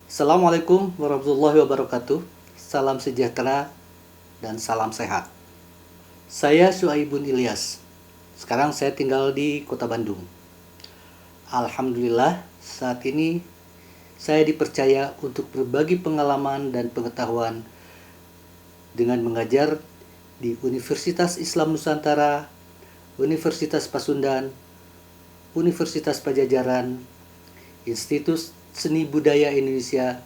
Assalamualaikum warahmatullahi wabarakatuh. Salam sejahtera dan salam sehat. Saya Suaibun Ilyas. Sekarang saya tinggal di Kota Bandung. Alhamdulillah, saat ini saya dipercaya untuk berbagi pengalaman dan pengetahuan dengan mengajar di Universitas Islam Nusantara, Universitas Pasundan, Universitas Pajajaran, Institut Seni Budaya Indonesia,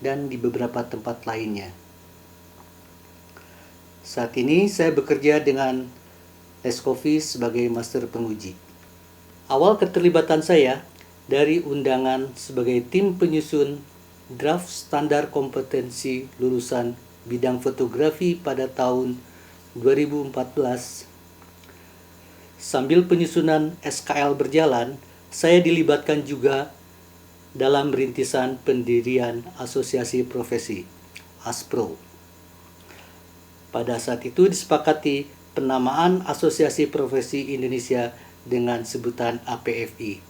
dan di beberapa tempat lainnya. Saat ini saya bekerja dengan Leskofi sebagai Master Penguji. Awal keterlibatan saya dari undangan sebagai tim penyusun draft standar kompetensi lulusan bidang fotografi pada tahun 2014. Sambil penyusunan SKL berjalan, saya dilibatkan juga dalam rintisan pendirian Asosiasi Profesi (ASPRO). Pada saat itu disepakati penamaan Asosiasi Profesi Indonesia dengan sebutan APFI.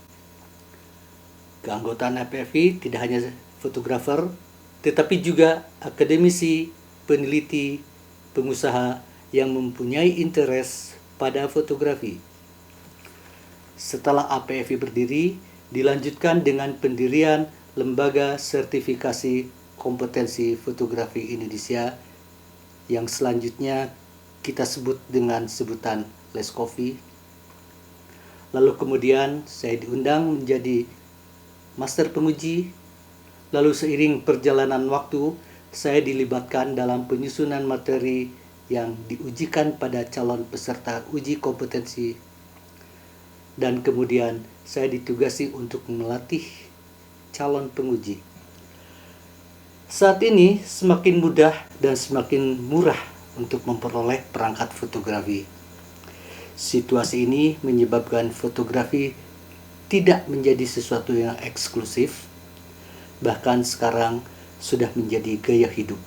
Keanggotaan APFI tidak hanya fotografer, tetapi juga akademisi, peneliti, pengusaha yang mempunyai interest pada fotografi. Setelah APFI berdiri, dilanjutkan dengan pendirian Lembaga Sertifikasi Kompetensi Fotografi Indonesia yang selanjutnya kita sebut dengan sebutan Leskofi. Lalu kemudian saya diundang menjadi Master Penguji. Lalu seiring perjalanan waktu, saya dilibatkan dalam penyusunan materi yang diujikan pada calon peserta uji kompetensi. Dan kemudian saya ditugasi untuk melatih calon penguji. Saat ini semakin mudah dan semakin murah untuk memperoleh perangkat fotografi. Situasi ini menyebabkan fotografi tidak menjadi sesuatu yang eksklusif, bahkan sekarang sudah menjadi gaya hidup.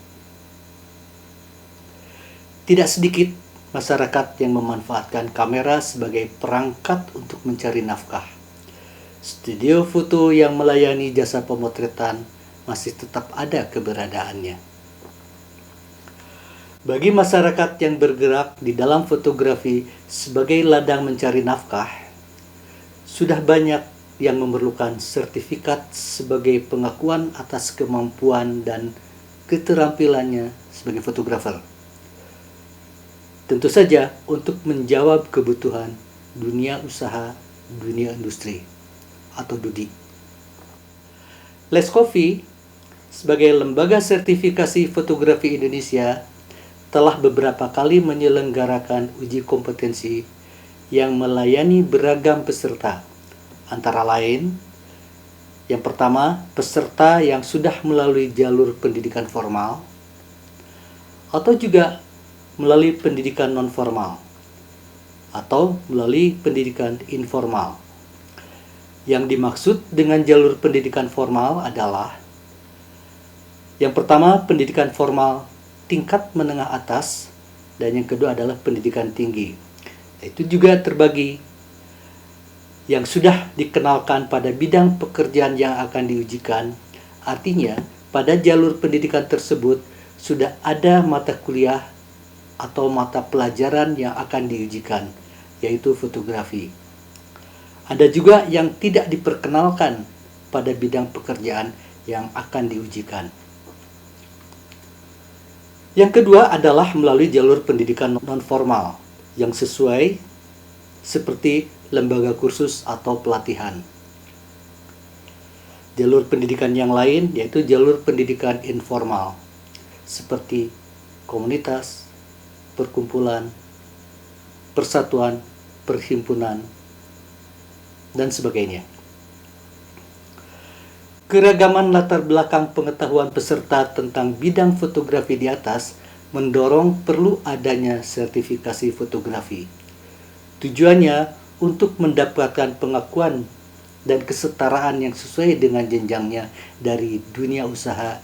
Tidak sedikit masyarakat yang memanfaatkan kamera sebagai perangkat untuk mencari nafkah. Studio foto yang melayani jasa pemotretan masih tetap ada keberadaannya. Bagi masyarakat yang bergerak di dalam fotografi sebagai ladang mencari nafkah, sudah banyak yang memerlukan sertifikat sebagai pengakuan atas kemampuan dan keterampilannya sebagai fotografer. Tentu saja untuk menjawab kebutuhan dunia usaha, dunia industri atau DUDI. Leskofi sebagai Lembaga Sertifikasi Fotografi Indonesia telah beberapa kali menyelenggarakan uji kompetensi yang melayani beragam peserta. Antara lain, yang pertama, peserta yang sudah melalui jalur pendidikan formal atau juga melalui pendidikan non-formal atau melalui pendidikan informal. Yang dimaksud dengan jalur pendidikan formal adalah yang pertama, pendidikan formal tingkat menengah atas, dan yang kedua adalah pendidikan tinggi. Itu juga terbagi yang sudah dikenalkan pada bidang pekerjaan yang akan diujikan. Artinya, pada jalur pendidikan tersebut sudah ada mata kuliah atau mata pelajaran yang akan diujikan, yaitu fotografi. Ada juga yang tidak diperkenalkan pada bidang pekerjaan yang akan diujikan. Yang kedua adalah melalui jalur pendidikan non-formal yang sesuai seperti lembaga kursus atau pelatihan. Jalur pendidikan yang lain yaitu jalur pendidikan informal seperti komunitas, perkumpulan, persatuan, perhimpunan, dan sebagainya. Keragaman latar belakang pengetahuan peserta tentang bidang fotografi di atas mendorong perlu adanya sertifikasi fotografi. Tujuannya untuk mendapatkan pengakuan dan kesetaraan yang sesuai dengan jenjangnya dari dunia usaha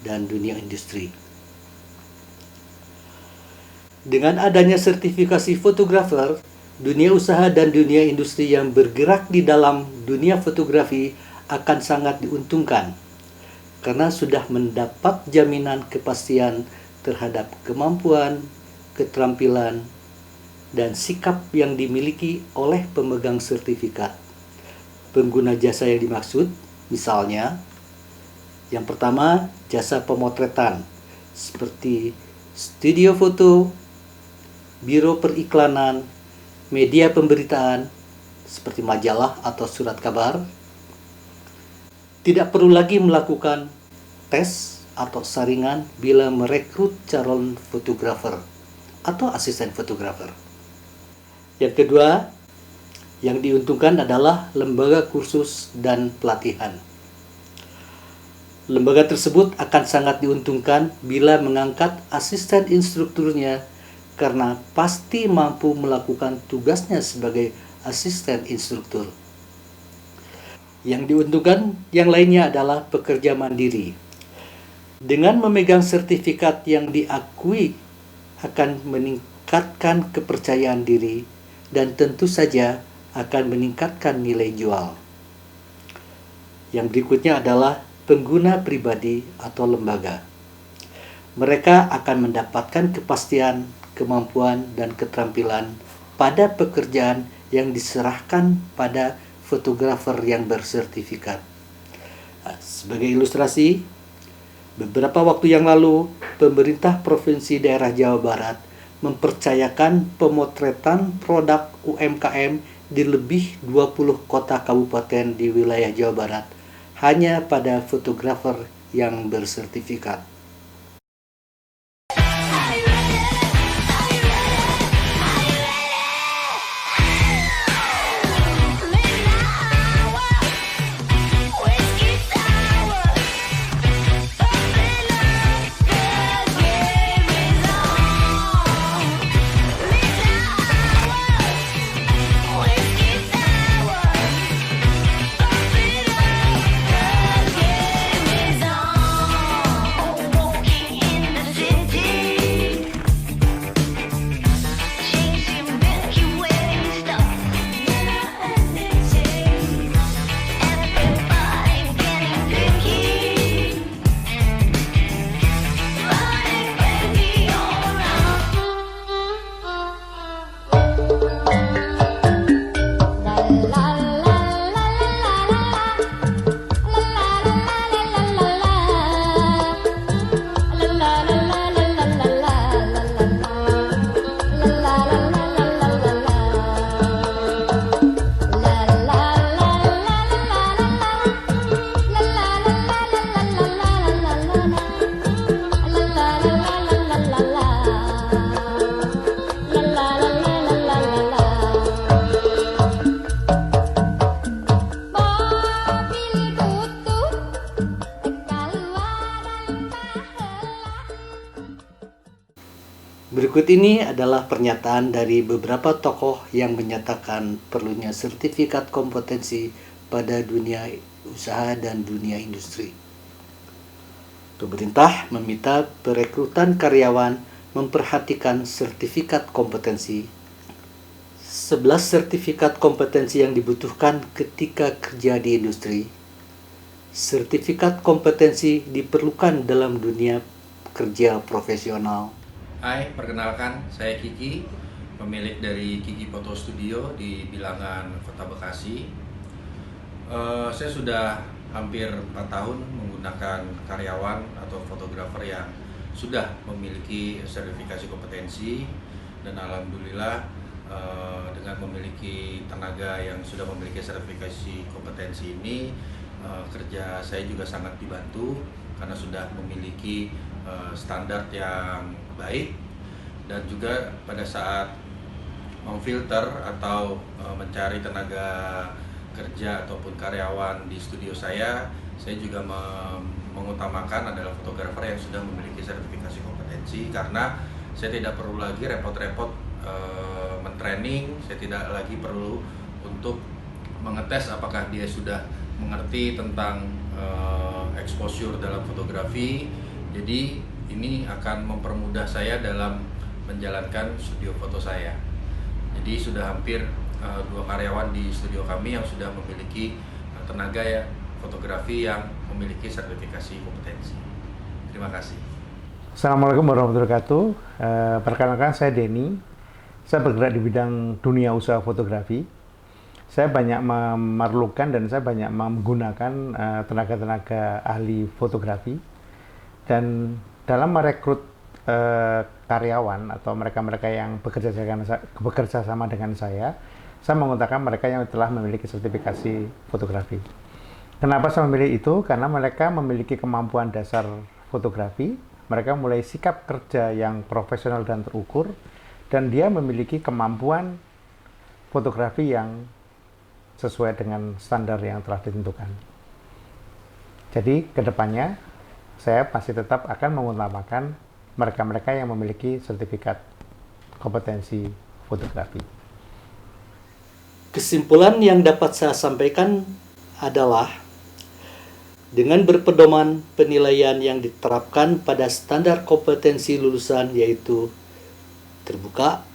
dan dunia industri. Dengan adanya sertifikasi fotografer, dunia usaha dan dunia industri yang bergerak di dalam dunia fotografi akan sangat diuntungkan karena sudah mendapat jaminan kepastian terhadap kemampuan, keterampilan, dan sikap yang dimiliki oleh pemegang sertifikat. Pengguna jasa yang dimaksud, misalnya, yang pertama, jasa pemotretan, seperti studio foto, biro periklanan, media pemberitaan, seperti majalah atau surat kabar. Tidak perlu lagi melakukan tes atau saringan bila merekrut calon fotografer atau asisten fotografer. Yang kedua, yang diuntungkan adalah lembaga kursus dan pelatihan. Lembaga tersebut akan sangat diuntungkan bila mengangkat asisten instrukturnya karena pasti mampu melakukan tugasnya sebagai asisten instruktur. Yang diuntungkan yang lainnya adalah pekerja mandiri. Dengan memegang sertifikat yang diakui akan meningkatkan kepercayaan diri dan tentu saja akan meningkatkan nilai jual. Yang berikutnya adalah pengguna pribadi atau lembaga. Mereka akan mendapatkan kepastian, kemampuan, dan keterampilan pada pekerjaan yang diserahkan pada fotografer yang bersertifikat. Sebagai ilustrasi, beberapa waktu yang lalu, pemerintah Provinsi Daerah Jawa Barat mempercayakan pemotretan produk UMKM di lebih 20 kota kabupaten di wilayah Jawa Barat hanya pada fotografer yang bersertifikat. Berikut ini adalah pernyataan dari beberapa tokoh yang menyatakan perlunya sertifikat kompetensi pada dunia usaha dan dunia industri. Pemerintah meminta perekrutan karyawan memperhatikan sertifikat kompetensi. 11 sertifikat kompetensi yang dibutuhkan ketika kerja di industri. Sertifikat kompetensi diperlukan dalam dunia kerja profesional. Hai, perkenalkan saya Kiki, pemilik dari Kiki Foto Studio di Bilangan, Kota Bekasi. Saya sudah hampir 4 tahun menggunakan karyawan atau fotografer yang sudah memiliki sertifikasi kompetensi, dan alhamdulillah dengan memiliki tenaga yang sudah memiliki sertifikasi kompetensi ini, kerja saya juga sangat dibantu karena sudah memiliki standar yang baik, dan juga pada saat memfilter atau mencari tenaga kerja ataupun karyawan di studio saya juga mengutamakan adalah fotografer yang sudah memiliki sertifikasi kompetensi, karena saya tidak perlu lagi repot-repot mentraining, saya tidak lagi perlu untuk mengetes apakah dia sudah mengerti tentang exposure dalam fotografi. Jadi ini akan mempermudah saya dalam menjalankan studio foto saya. Jadi sudah hampir 2 karyawan di studio kami yang sudah memiliki tenaga ya fotografi yang memiliki sertifikasi kompetensi. Terima kasih. Assalamualaikum warahmatullahi wabarakatuh. Perkenalkan, saya Denny. Saya bergerak di bidang dunia usaha fotografi. Saya banyak memerlukan dan saya banyak menggunakan tenaga-tenaga ahli fotografi. Dan dalam merekrut karyawan atau mereka-mereka yang bekerja sama dengan saya menggunakan mereka yang telah memiliki sertifikasi fotografi. Kenapa saya memilih itu? Karena mereka memiliki kemampuan dasar fotografi, mereka mulai sikap kerja yang profesional dan terukur, dan dia memiliki kemampuan fotografi yang sesuai dengan standar yang telah ditentukan. Jadi kedepannya saya pasti tetap akan mengutamakan mereka-mereka yang memiliki sertifikat kompetensi fotografi. Kesimpulan yang dapat saya sampaikan adalah dengan berpedoman penilaian yang diterapkan pada standar kompetensi lulusan, yaitu terbuka,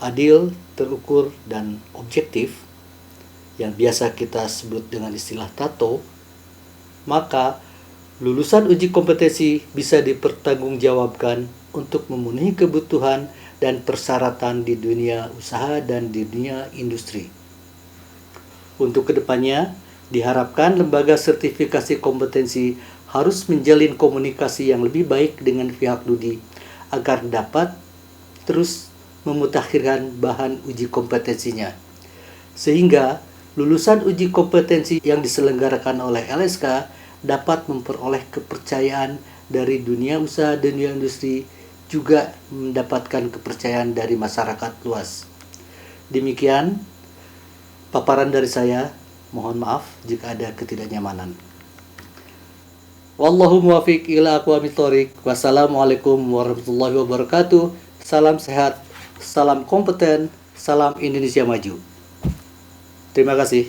adil, terukur, dan objektif, yang biasa kita sebut dengan istilah TATO, maka lulusan uji kompetensi bisa dipertanggungjawabkan untuk memenuhi kebutuhan dan persyaratan di dunia usaha dan di dunia industri. Untuk kedepannya, diharapkan lembaga sertifikasi kompetensi harus menjalin komunikasi yang lebih baik dengan pihak studi agar dapat terus memutakhirkan bahan uji kompetensinya. Sehingga lulusan uji kompetensi yang diselenggarakan oleh LSK dapat memperoleh kepercayaan dari dunia usaha dan dunia industri, juga mendapatkan kepercayaan dari masyarakat luas. Demikian paparan dari saya. Mohon maaf jika ada ketidaknyamanan. Wallahu muwaffiq ila aqwamit thoriq. Wassalamualaikum warahmatullahi wabarakatuh. Salam sehat, salam kompeten, salam Indonesia maju. Terima kasih.